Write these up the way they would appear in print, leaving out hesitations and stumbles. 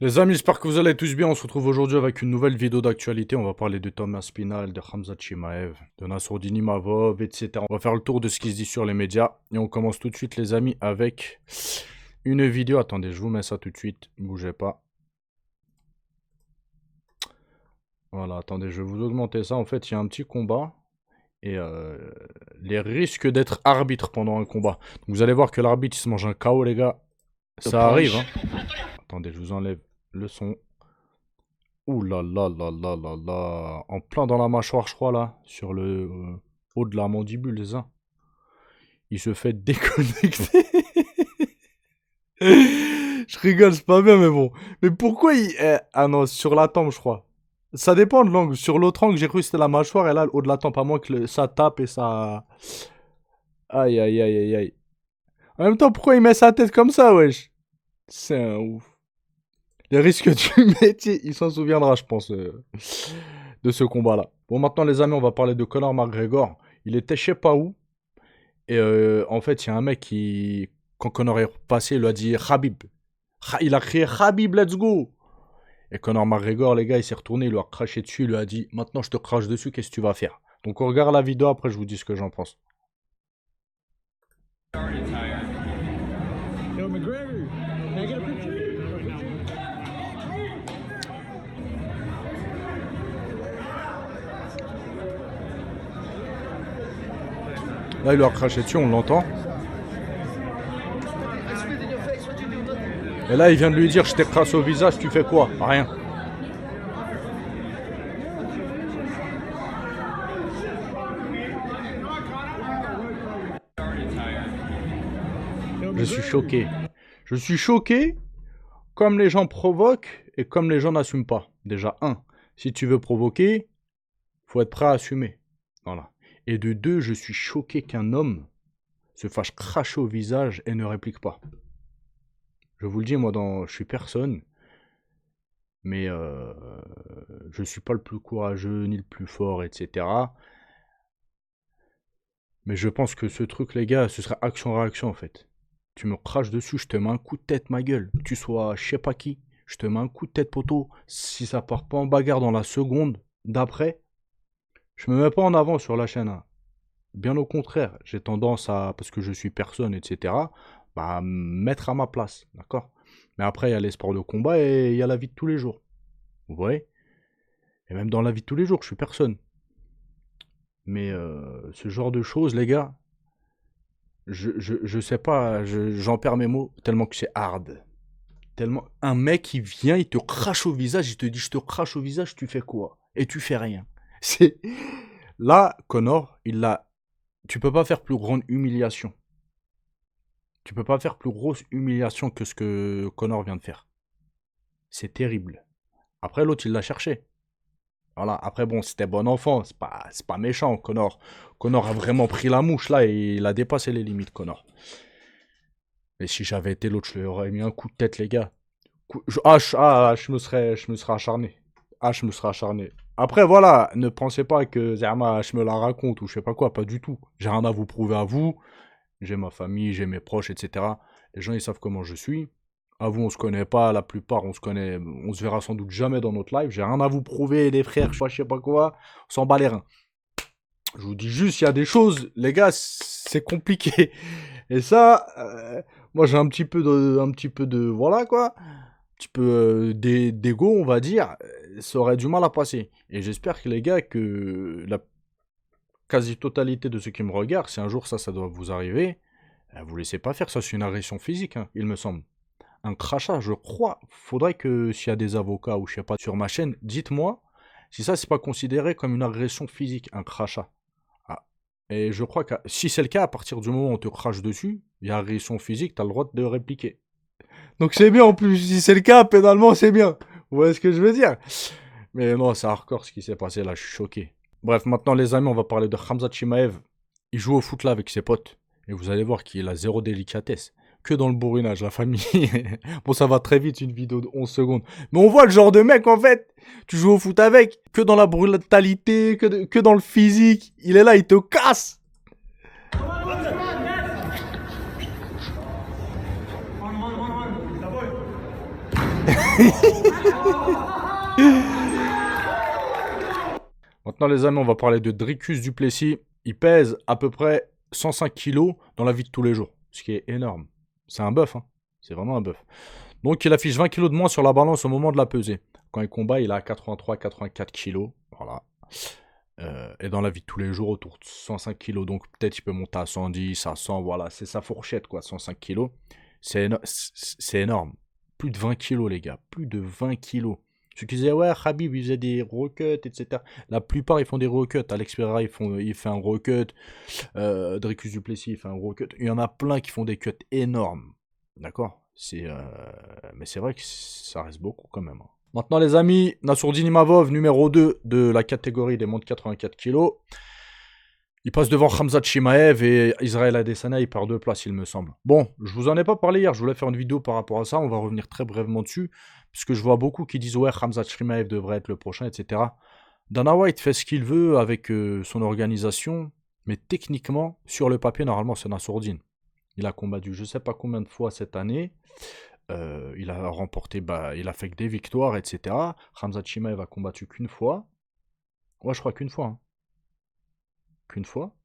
Les amis, j'espère que vous allez tous bien. On se retrouve aujourd'hui avec une nouvelle vidéo d'actualité. On va parler de Thomas Spinal, de Khamzat Chimaev, de Nassourdine Imavov, etc. On va faire le tour de ce qui se dit sur les médias. Et on commence tout de suite, les amis, avec une vidéo. Attendez, je vous mets ça tout de suite. Bougez pas. Voilà, attendez, je vais vous augmenter ça. En fait, il y a un petit combat. Et les risques d'être arbitre pendant un combat. Donc, vous allez voir que l'arbitre, il se mange un KO, les gars. Ça arrive, hein. Attendez, je vous enlève le son. Ouh là là là là là là. En plein dans la mâchoire, je crois, là. Sur le haut de la mandibule, les uns. Il se fait déconnecter. Je rigole, c'est pas bien, mais bon. Mais pourquoi il... ah non, sur la tempe, je crois. Ça dépend de l'angle. Sur l'autre angle, j'ai cru que c'était la mâchoire, et là, le haut de la tempe, à moins que ça tape et ça... Aïe, aïe, aïe, aïe, aïe. En même temps, pourquoi il met sa tête comme ça, wesh? C'est un ouf. Les risques du métier, il s'en souviendra, je pense, de ce combat-là. Bon, maintenant, les amis, on va parler de Conor McGregor. Il était je sais pas où. Et en fait, il y a un mec qui, quand Conor est passé, il lui a dit Khabib. Il a crié Khabib, let's go. Et Conor McGregor, les gars, il s'est retourné, il lui a craché dessus, il lui a dit maintenant, je te crache dessus, qu'est-ce que tu vas faire? Donc, on regarde la vidéo, après, je vous dis ce que j'en pense. Yo, McGregor, can I get a picture? Là, il lui a craché dessus, on l'entend. Et là, il vient de lui dire je t'écrase au visage, tu fais quoi? Rien. Je suis choqué. Je suis choqué comme les gens provoquent et comme les gens n'assument pas. Déjà, un, si tu veux provoquer, faut être prêt à assumer. Voilà. Et de deux, je suis choqué qu'un homme se fasse cracher au visage et ne réplique pas. Je vous le dis, moi, je suis personne, mais je suis pas le plus courageux ni le plus fort, etc. Mais je pense que ce truc, les gars, ce serait action-réaction, en fait. Tu me craches dessus, je te mets un coup de tête, ma gueule. Que tu sois je sais pas qui, je te mets un coup de tête, poteau. Si ça part pas en bagarre dans la seconde d'après, je me mets pas en avant sur la chaîne, hein. Bien au contraire, j'ai tendance à, parce que je suis personne, etc., bah, à me mettre à ma place, d'accord? Mais après, il y a les sports de combat et il y a la vie de tous les jours. Vous voyez? Et même dans la vie de tous les jours, je suis personne. Mais ce genre de choses, les gars, je sais pas, j'en perds mes mots, tellement que c'est hard. Tellement. Un mec qui vient, il te crache au visage, il te dit je te crache au visage, tu fais quoi? Et tu fais rien. C'est. Là, Connor, il l'a. Tu peux pas faire plus grande humiliation. Tu peux pas faire plus grosse humiliation que ce que Connor vient de faire. C'est terrible. Après, l'autre, il l'a cherché. Voilà. Après, bon, c'était bon enfant. C'est pas méchant, Connor. Connor a vraiment pris la mouche, là, et il a dépassé les limites, Connor. Mais si j'avais été l'autre, je lui aurais mis un coup de tête, les gars. Je me serais acharné. Ah, je me serais acharné. Après, voilà, ne pensez pas que Zerma, je me la raconte ou je sais pas quoi, pas du tout. J'ai rien à vous prouver à vous. J'ai ma famille, j'ai mes proches, etc. Les gens, ils savent comment je suis. À vous, on se connaît pas, la plupart, on se connaît, on se verra sans doute jamais dans notre live. J'ai rien à vous prouver, les frères, je sais pas quoi. On s'en bat les reins. Je vous dis juste, il y a des choses, les gars, c'est compliqué. Et ça, moi j'ai un petit peu de, voilà quoi, un petit peu d'ego, on va dire, ça aurait du mal à passer. Et j'espère que les gars, que la quasi-totalité de ceux qui me regardent, si un jour ça doit vous arriver, vous laissez pas faire, ça c'est une agression physique, hein, il me semble. Un crachat, je crois, faudrait que s'il y a des avocats ou je sais pas sur ma chaîne, dites-moi si ça c'est pas considéré comme une agression physique, un crachat. Ah. Et je crois que si c'est le cas, à partir du moment où on te crache dessus, il y a agression physique, t'as le droit de répliquer. Donc c'est bien en plus, si c'est le cas, pénalement c'est bien. Vous voyez ce que je veux dire? Mais non, c'est hardcore ce qui s'est passé là, je suis choqué. Bref, maintenant les amis, on va parler de Khamzat Chimaev. Il joue au foot là avec ses potes. Et vous allez voir qu'il a zéro délicatesse. Que dans le bourrinage, la famille. Bon, ça va très vite, une vidéo de 11 secondes. Mais on voit le genre de mec, en fait. Tu joues au foot avec. Que dans la brutalité, que dans le physique. Il est là, il te casse. Maintenant, les amis, on va parler de Dricus du Plessis. Il pèse à peu près 105 kilos dans la vie de tous les jours, ce qui est énorme. C'est un bœuf, hein. C'est vraiment un bœuf. Donc, il affiche 20 kilos de moins sur la balance au moment de la pesée. Quand il combat, il a 83-84 kilos. Voilà. Et dans la vie de tous les jours, autour de 105 kilos. Donc, peut-être il peut monter à 110, à 100. Voilà, c'est sa fourchette, quoi, 105 kilos. C'est énorme. Plus de 20 kilos, les gars. Plus de 20 kilos. Ceux qui disaient, ouais, Khabib, il faisait des rocuts, etc. La plupart, ils font des rocuts. Alex Pereira, il fait un rocut. Dricus du Plessis, il fait un rocut. Il y en a plein qui font des cuts énormes. D'accord. Mais c'est vrai que ça reste beaucoup quand même. Maintenant, les amis, Nassourdine Imavov, numéro 2 de la catégorie des moins de 84 kilos. Il passe devant Khamzat Chimaev et Israël Adesanya, il perd 2 places, il me semble. Bon, je vous en ai pas parlé hier, je voulais faire une vidéo par rapport à ça, on va revenir très brièvement dessus, parce que je vois beaucoup qui disent ouais, Khamzat Chimaev devrait être le prochain, etc. Dana White fait ce qu'il veut avec son organisation, mais techniquement, sur le papier, normalement, c'est Nassourdine. Il a combattu je sais pas combien de fois cette année. Il a remporté, il a fait que des victoires, etc. Khamzat Chimaev a combattu qu'une fois. Ouais, je crois qu'une fois. Hein. Qu'une fois.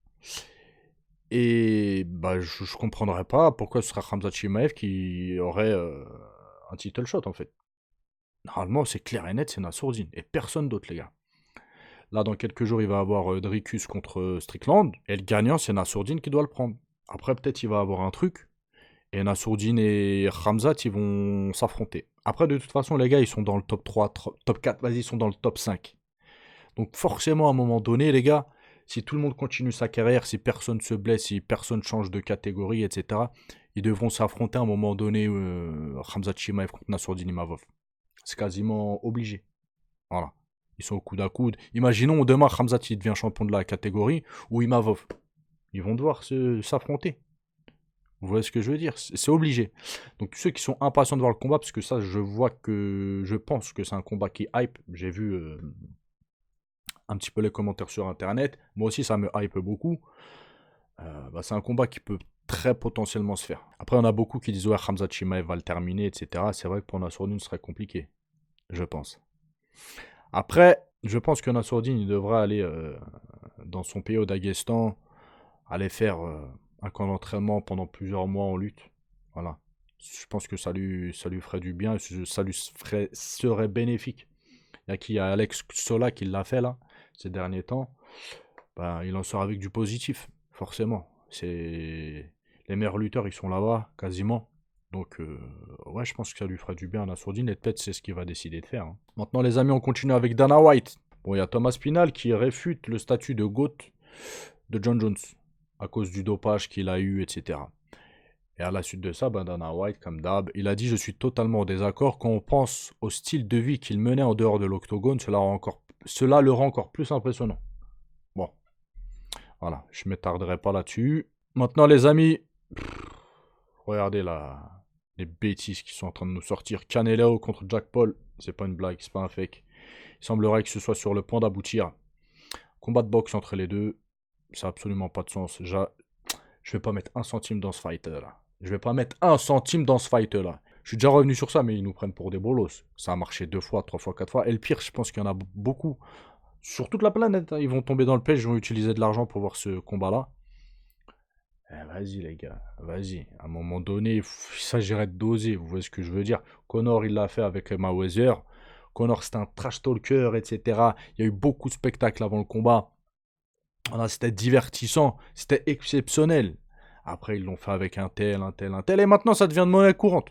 Et je comprendrais pas pourquoi ce serait Khamzat Chimaev qui aurait un title shot en fait. Normalement, c'est clair et net, c'est Nassourdine. Et personne d'autre, les gars. Là, dans quelques jours, il va avoir Dricus contre Strickland. Et le gagnant, c'est Nassourdine qui doit le prendre. Après, peut-être il va avoir un truc. Et Nassourdine et Khamzat, ils vont s'affronter. Après, de toute façon, les gars, ils sont dans le top 3, top 4, vas-y, ils sont dans le top 5. Donc forcément, à un moment donné, les gars, si tout le monde continue sa carrière, si personne se blesse, si personne change de catégorie, etc., ils devront s'affronter à un moment donné, Khamzat Chimaev contre Nassourdine Imavov. C'est quasiment obligé. Voilà. Ils sont au coude à coude. Imaginons demain, Khamzat il devient champion de la catégorie, ou Imavov. Ils vont devoir s'affronter. Vous voyez ce que je veux dire? C'est obligé. Donc ceux qui sont impatients de voir le combat, parce que ça, je pense que c'est un combat qui hype. J'ai vu un petit peu les commentaires sur internet. Moi aussi, ça me hype beaucoup. C'est un combat qui peut très potentiellement se faire. Après, on a beaucoup qui disent ouais, Khamzat Chimaev va le terminer, etc. C'est vrai que pour Nassourdine, ce serait compliqué. Je pense. Après, je pense que Nassourdine, il devrait aller dans son pays au Daghestan, aller faire un camp d'entraînement pendant plusieurs mois en lutte. Voilà. Je pense que ça lui ferait du bien, ça lui serait bénéfique. Il y a Alex Sola qui l'a fait là, ces derniers temps. Il en sort avec du positif, forcément. Les meilleurs lutteurs, ils sont là-bas, quasiment. Donc, ouais, je pense que ça lui ferait du bien à Nassourdine, et peut-être c'est ce qu'il va décider de faire. Hein. Maintenant, les amis, on continue avec Dana White. Bon, il y a Thomas Spinal qui réfute le statut de GOAT de John Jones, à cause du dopage qu'il a eu, etc. Et à la suite de ça, Dana White, comme d'hab, il a dit « Je suis totalement en désaccord. Quand on pense au style de vie qu'il menait en dehors de l'octogone, cela le rend encore plus impressionnant. » Bon, voilà, je ne m'étarderai pas là-dessus. Maintenant, les amis, regardez les bêtises qui sont en train de nous sortir. Canelo contre Jack Paul, c'est pas une blague, c'est pas un fake. Il semblerait que ce soit sur le point d'aboutir. Combat de boxe entre les deux, ça n'a absolument pas de sens. Je vais pas mettre un centime dans ce fight-là. Je vais pas mettre un centime dans ce fight-là. Je suis déjà revenu sur ça, mais ils nous prennent pour des bolos. Ça a marché 2 fois, 3 fois, 4 fois. Et le pire, je pense qu'il y en a beaucoup. Sur toute la planète, hein, ils vont tomber dans le piège, ils vont utiliser de l'argent pour voir ce combat-là. Vas-y les gars, vas-y. À un moment donné, il s'agirait de doser, vous voyez ce que je veux dire. Conor, il l'a fait avec Mayweather. Conor, c'était un trash talker, etc. Il y a eu beaucoup de spectacles avant le combat. Voilà, c'était divertissant, c'était exceptionnel. Après, ils l'ont fait avec un tel, et maintenant, ça devient de monnaie courante.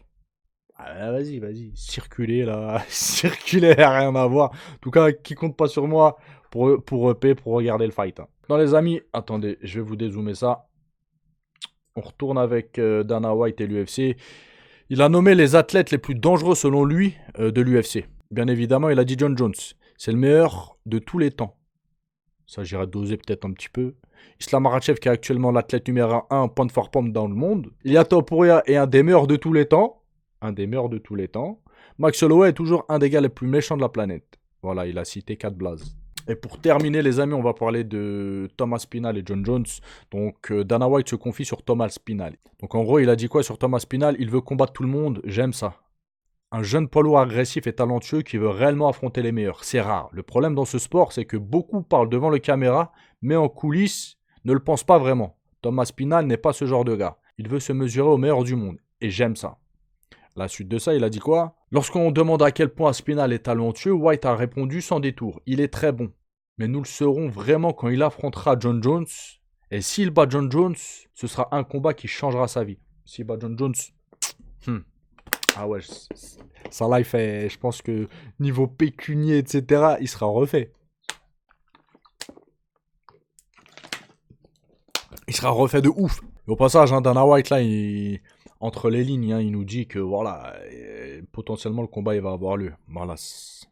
Vas-y, circulez là, circulez, rien à voir. En tout cas, qui compte pas sur moi pour EP, pour regarder le fight. Hein. Non, les amis, attendez, je vais vous dézoomer ça. On retourne avec Dana White et l'UFC. Il a nommé les athlètes les plus dangereux selon lui de l'UFC. Bien évidemment, il a dit John Jones. C'est le meilleur de tous les temps. Ça, j'irai doser peut-être un petit peu. Islam Makhachev, qui est actuellement l'athlète numéro 1 pound for pound dans le monde. Ilia Topuria est un des meilleurs de tous les temps. Max Holloway est toujours un des gars les plus méchants de la planète. Voilà, il a cité 4 blazes. Et pour terminer, les amis, on va parler de Thomas Spinal et John Jones. Donc, Dana White se confie sur Thomas Spinal. Donc, en gros, il a dit quoi sur Thomas Spinal? Il veut combattre tout le monde, j'aime ça. Un jeune poids lourd agressif et talentueux qui veut réellement affronter les meilleurs. C'est rare. Le problème dans ce sport, c'est que beaucoup parlent devant le caméra, mais en coulisses ne le pensent pas vraiment. Thomas Spinal n'est pas ce genre de gars. Il veut se mesurer au meilleur du monde. Et j'aime ça. La suite de ça, il a dit quoi? Lorsqu'on demande à quel point Spinal est talentueux, White a répondu sans détour. Il est très bon. Mais nous le saurons vraiment quand il affrontera John Jones. Et s'il bat John Jones, ce sera un combat qui changera sa vie. S'il bat John Jones... Ah ouais, ça là, je pense que niveau pécunier, etc., il sera refait. Il sera refait de ouf. Et au passage, Dana White, là, entre les lignes, il nous dit que voilà, potentiellement le combat il va avoir lieu. Voilà, c'est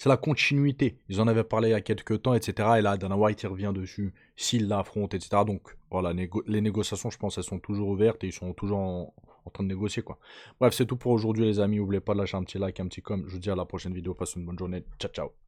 la continuité. Ils en avaient parlé il y a quelques temps, etc. Et là, Dana White, il revient dessus, s'il l'affronte, etc. Donc, voilà, les négociations, je pense, elles sont toujours ouvertes et ils sont toujours en train de négocier, quoi. Bref, c'est tout pour aujourd'hui, les amis. N'oubliez pas de lâcher un petit like, un petit com. Je vous dis à la prochaine vidéo. Passez une bonne journée. Ciao, ciao.